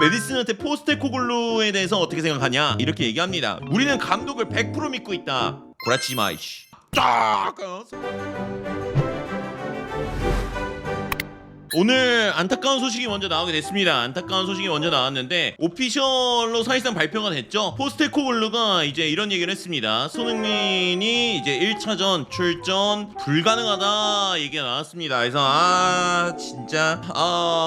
메디슨한테 포스테코글루에 대해서 어떻게 생각하냐 이렇게 얘기합니다. 우리는 감독을 100% 믿고 있다. 구라치마 이씨. 딱. 오늘 안타까운 소식이 먼저 나오게 됐습니다. 안타까운 소식이 먼저 나왔는데 오피셜로 사실상 발표가 됐죠. 포스테코글루가 이제 이런 얘기를 했습니다. 손흥민이 이제 1차전 출전 불가능하다 얘기가 나왔습니다. 그래서 진짜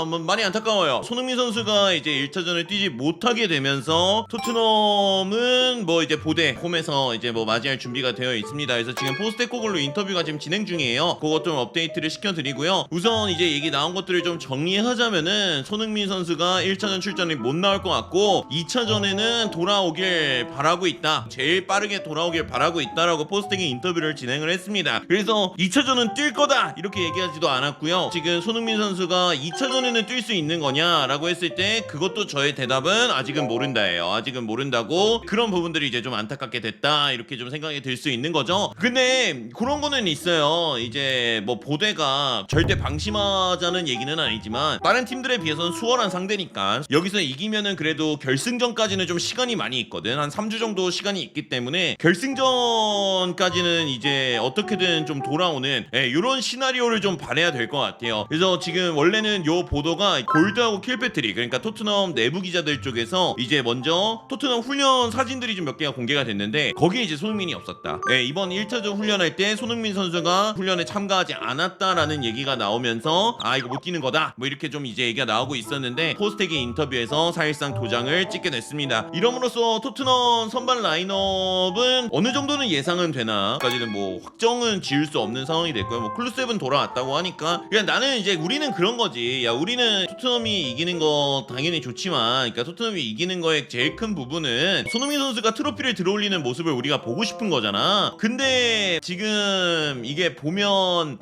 뭐 많이 안타까워요. 손흥민 선수가 이제 1차전을 뛰지 못하게 되면서 토트넘은 뭐 이제 보대 홈에서 이제 뭐 맞이할 준비가 되어 있습니다. 그래서 지금 포스테코글루 인터뷰가 지금 진행 중이에요. 그것 좀 업데이트를 시켜드리고요. 우선 이제 얘기 나온 것들을 좀 정리하자면은 손흥민 선수가 1차전 출전이 못 나올 것 같고 2차전에는 돌아오길 바라고 있다. 제일 빠르게 돌아오길 바라고 있다라고 포스텍이 인터뷰를 진행을 했습니다. 그래서 2차전은 뛸 거다 이렇게 얘기하지도 않았고요. 지금 손흥민 선수가 2차전에는 뛸 수 있는 거냐라고 했을 때 그것도 저의 대답은 아직은 모른다예요. 아직은 모른다고. 그런 부분들이 이제 좀 안타깝게 됐다 이렇게 좀 생각이 들 수 있는 거죠. 근데 그런 거는 있어요. 이제 뭐 보대가 절대 방심하자는 얘기는 아니지만 다른 팀들에 비해서는 수월한 상대니까 여기서 이기면은 그래도 결승전까지는 좀 시간이 많이 있거든. 한 3주 정도 시간이 있기 때문에 결승전까지는 이제 어떻게든 좀 돌아오는 이런 시나리오를 좀 바라야 될 것 같아요. 그래서 지금 원래는 요 보도가 골드하고 킬패트리 그러니까 토트넘 내부 기자들 쪽에서 이제 먼저 토트넘 훈련 사진들이 좀 몇 개가 공개가 됐는데 거기에 이제 손흥민이 없었다. 이번 1차전 훈련할 때 손흥민 선수가 훈련에 참가하지 않았다라는 얘기가 나오면서 이거 못 뛰는 거다 뭐 이렇게 좀 이제 얘기가 나오고 있었는데 포스텍이 인터뷰에서 사실상 도장을 찍게 됐습니다. 이럼으로써 토트넘 선발 라인업은 어느 정도는 예상은 되나 까지는 뭐 확정은 지을 수 없는 상황이 됐고요. 뭐 클루셉은 돌아왔다고 하니까 그냥 나는 이제 우리는 그런 거지. 야 우리는 토트넘이 이기는 거 당연히 좋지만 그러니까 토트넘이 이기는 거에 제일 큰 부분은 손흥민 선수가 트로피를 들어올리는 모습을 우리가 보고 싶은 거잖아. 근데 지금 이게 보면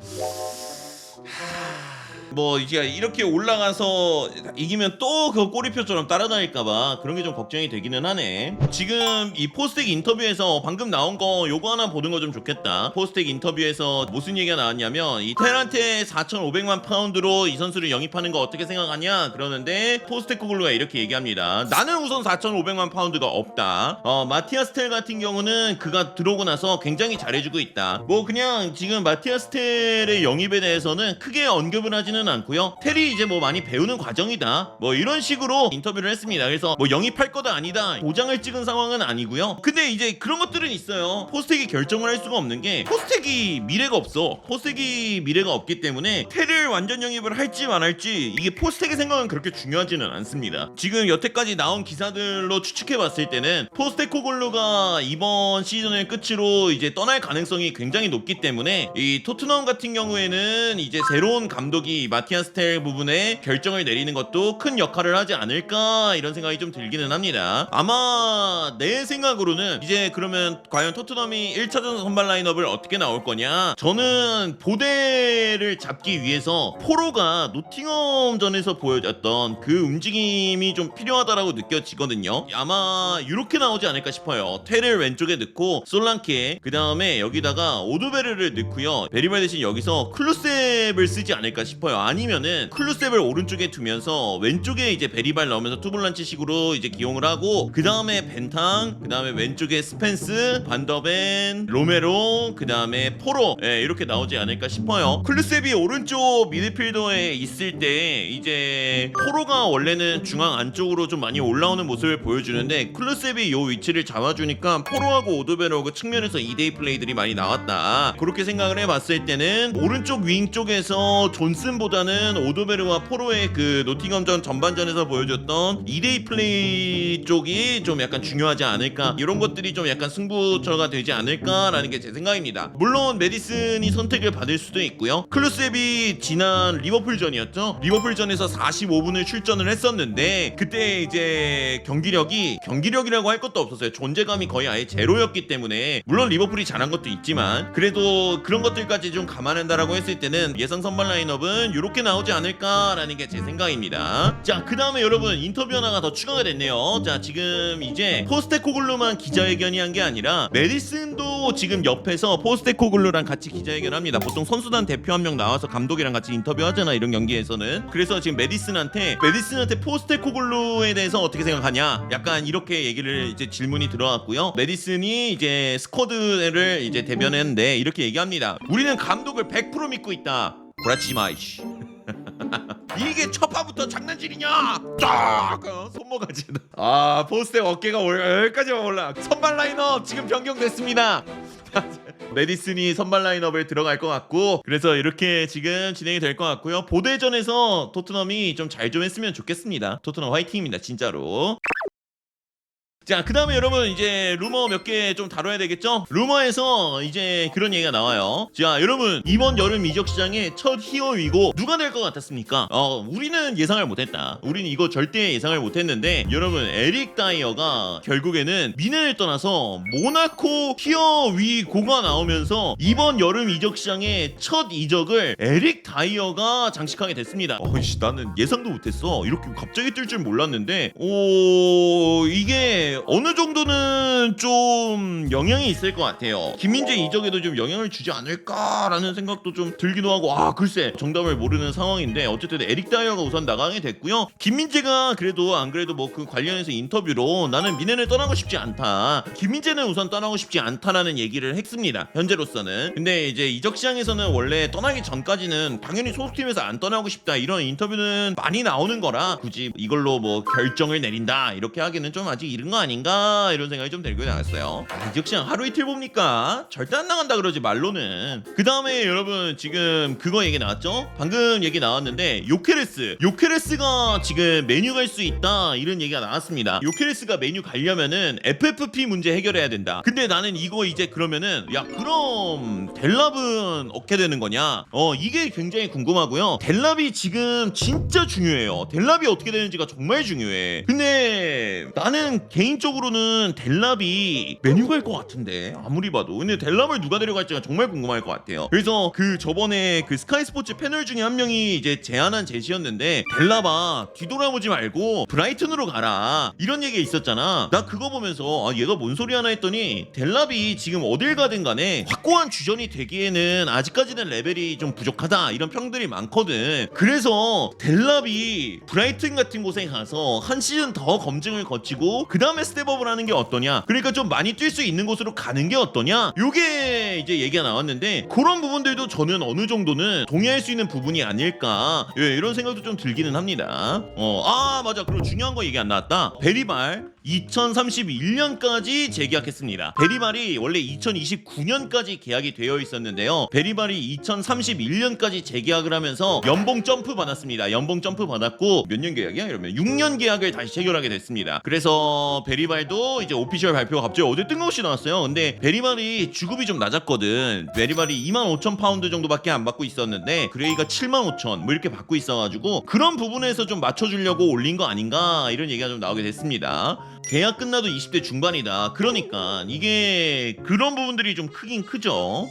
뭐 이제 이렇게 올라가서 이기면 또 그 꼬리표처럼 따라다닐까봐 그런 게 좀 걱정이 되기는 하네. 지금 이 포스텍 인터뷰에서 방금 나온 거 요거 하나 보는 거 좀 좋겠다. 포스텍 인터뷰에서 무슨 얘기가 나왔냐면 이 테란테 4,500만 파운드로 이 선수를 영입하는 거 어떻게 생각하냐 그러는데 포스테코글루가 이렇게 얘기합니다. 나는 우선 4,500만 파운드가 없다. 마티아스 텔 같은 경우는 그가 들어오고 나서 굉장히 잘해주고 있다. 뭐 그냥 지금 마티아스 텔의 영입에 대해서는 크게 언급을 하지는 않고요. 텔이 이제 뭐 많이 배우는 과정이다 뭐 이런 식으로 인터뷰를 했습니다. 그래서 뭐 영입할 거다 아니다 도장을 찍은 상황은 아니고요. 근데 이제 그런 것들은 있어요. 포스텍이 결정을 할 수가 없는 게 포스텍이 미래가 없어. 포스텍이 미래가 없기 때문에 텔을 완전 영입을 할지 안 할지 이게 포스텍의 생각은 그렇게 중요하지는 않습니다. 지금 여태까지 나온 기사들로 추측해봤을 때는 포스테코글루가 이번 시즌을 끝으로 이제 떠날 가능성이 굉장히 높기 때문에 이 토트넘 같은 경우에는 이제 새로운 감독이 마티아스 텔 부분에 결정을 내리는 것도 큰 역할을 하지 않을까 이런 생각이 좀 들기는 합니다. 아마 내 생각으로는 이제 그러면 과연 토트넘이 1차전 선발 라인업을 어떻게 나올 거냐. 저는 보대를 잡기 위해서 포로가 노팅엄전에서 보여줬던 그 움직임이 좀 필요하다라고 느껴지거든요. 아마 이렇게 나오지 않을까 싶어요. 테를 왼쪽에 넣고 솔랑케 그 다음에 여기다가 오드베르를 넣고요. 베리발 대신 여기서 클루셉을 쓰지 않을까 싶어요. 아니면은 클루셉을 오른쪽에 두면서 왼쪽에 이제 베리발 넣으면서 투볼란치 식으로 이제 기용을 하고 그 다음에 벤탕 그 다음에 왼쪽에 스펜스 반더벤 로메로 그 다음에 포로 이렇게 나오지 않을까 싶어요. 클루셉이 오른쪽 미드필더에 있을 때 이제 포로가 원래는 중앙 안쪽으로 좀 많이 올라오는 모습을 보여주는데 클루셉이 요 위치를 잡아주니까 포로하고 오드베르하고 측면에서 2대2 플레이들이 많이 나왔다. 그렇게 생각을 해봤을 때는 오른쪽 윙 쪽에서 존슨보다는 오드베르와 포로의 그 노팅엄전 전반전에서 보여줬던 2대2 플레이 쪽이 좀 약간 중요하지 않을까 이런 것들이 좀 약간 승부처가 되지 않을까라는 게 제 생각입니다. 물론 메디슨이 선택을 받을 수도 있고요. 클루셉이 지난 리버풀전이었죠. 리버풀전에서 45분을 출전을 했었는데 그때 이제 경기력이라고 할 것도 없었어요. 존재감이 거의 아예 제로였기 때문에 물론 리버풀이 잘한 것도 있지만 그래도 그런 것들까지 좀 감안한다라고 했을 때는 예상 선발 라인업은 요렇게 나오지 않을까라는 게 제 생각입니다. 자, 그 다음에 여러분 인터뷰 하나가 더 추가가 됐네요. 자, 지금 이제 포스테코글루만 기자회견이 한 게 아니라 메디슨도 지금 옆에서 포스테코글루랑 같이 기자회견 합니다. 보통 선수단 대표 한 명 나와서 감독이랑 같이 인터뷰하잖아, 이런 경기에서는. 그래서 지금 메디슨한테 포스테코글루에 대해서 어떻게 생각하냐, 약간 이렇게 얘기를 이제 질문이 들어왔고요. 메디슨이 이제 스쿼드를 이제 대변했는데 이렇게 얘기합니다. 우리는 감독을 100% 믿고 있다. 그렇지마 이씨. 이게 첫 판부터 장난질이냐? 쫙 손모가지. 포스텍 어깨가 여기까지만 올라. 선발 라인업 지금 변경됐습니다. 메디슨이 선발 라인업에 들어갈 것 같고, 그래서 이렇게 지금 진행이 될 것 같고요. 보대전에서 토트넘이 좀 잘 좀 했으면 좋겠습니다. 토트넘 화이팅입니다, 진짜로. 자, 그 다음에 여러분 이제 루머 몇 개 좀 다뤄야 되겠죠? 루머에서 이제 그런 얘기가 나와요. 자, 여러분 이번 여름 이적 시장의 첫 히어위고 누가 될 것 같았습니까? 우리는 예상을 못했다. 우리는 이거 절대 예상을 못했는데, 여러분 에릭 다이어가 결국에는 미넨을 떠나서 모나코 히어위고가 나오면서 이번 여름 이적 시장의 첫 이적을 에릭 다이어가 장식하게 됐습니다. 나는 예상도 못했어. 이렇게 갑자기 뜰 줄 몰랐는데, 이게 어느 정도는 좀 영향이 있을 것 같아요. 김민재 이적에도 좀 영향을 주지 않을까라는 생각도 좀 들기도 하고, 글쎄 정답을 모르는 상황인데, 어쨌든 에릭 다이어가 우선 나가게 됐고요. 김민재가 그래도 안 그래도 뭐 그 관련해서 인터뷰로 나는 미넨을 떠나고 싶지 않다, 김민재는 우선 떠나고 싶지 않다라는 얘기를 했습니다, 현재로서는. 근데 이제 이적 시장에서는 원래 떠나기 전까지는 당연히 소속팀에서 안 떠나고 싶다 이런 인터뷰는 많이 나오는 거라, 굳이 이걸로 뭐 결정을 내린다 이렇게 하기는 좀 아직 이른 거 아닌가 이런 생각이 좀 들고 나왔어요. 이적 시장 하루 이틀 봅니까? 절대 안 나간다 그러지, 말로는. 그 다음에 여러분 지금 그거 얘기 나왔죠? 방금 얘기 나왔는데 요케레스가 지금 메뉴 갈 수 있다 이런 얘기가 나왔습니다. 요케레스가 메뉴 가려면은 FFP 문제 해결해야 된다. 근데 나는 이거 이제 그러면은 그럼 델랍은 어떻게 되는 거냐? 이게 굉장히 궁금하고요. 델랍이 지금 진짜 중요해요. 델랍이 어떻게 되는지가 정말 중요해. 근데 나는 개인적으로는 델랍이 메뉴 갈 것 같은데, 아무리 봐도. 근데 델랍을 누가 데려갈지가 정말 궁금할 것 같아요. 그래서 그 저번에 그 스카이 스포츠 패널 중에 한 명이 이제 제안한 제시였는데, 델랍아 뒤돌아보지 말고 브라이튼으로 가라 이런 얘기가 있었잖아. 나 그거 보면서 얘가 뭔 소리 하나 했더니, 델랍이 지금 어딜 가든 간에 확고한 주전이 되기에는 아직까지는 레벨이 좀 부족하다 이런 평들이 많거든. 그래서 델랍이 브라이튼 같은 곳에 가서 한 시즌 더 검증을 거치고 그 다음에 스텝업을 하는 게 어떠냐, 그러니까 좀 많이 뛸 수 있는 곳으로 가는 게 어떠냐, 요게 이제 얘기가 나왔는데, 그런 부분들도 저는 어느 정도는 동의할 수 있는 부분이 아닐까, 이런 생각도 좀 들기는 합니다. 맞아, 그리고 중요한 거 얘기 안 나왔다. 베리발 2031년까지 재계약했습니다. 베리발이 원래 2029년까지 계약이 되어 있었는데요, 베리발이 2031년까지 재계약을 하면서 연봉 점프 받았습니다. 연봉 점프 받았고, 몇 년 계약이야? 이러면 6년 계약을 다시 체결하게 됐습니다. 그래서 베리발도 이제 오피셜 발표가 갑자기 어제 뜬금없이 나왔어요. 근데 베리발이 주급이 좀 낮았거든. 베리발이 25,000파운드 정도밖에 안 받고 있었는데 그레이가 75,000 뭐 이렇게 받고 있어가지고, 그런 부분에서 좀 맞춰주려고 올린 거 아닌가 이런 얘기가 좀 나오게 됐습니다. 계약 끝나도 20대 중반이다. 그러니까 이게 그런 부분들이 좀 크긴 크죠.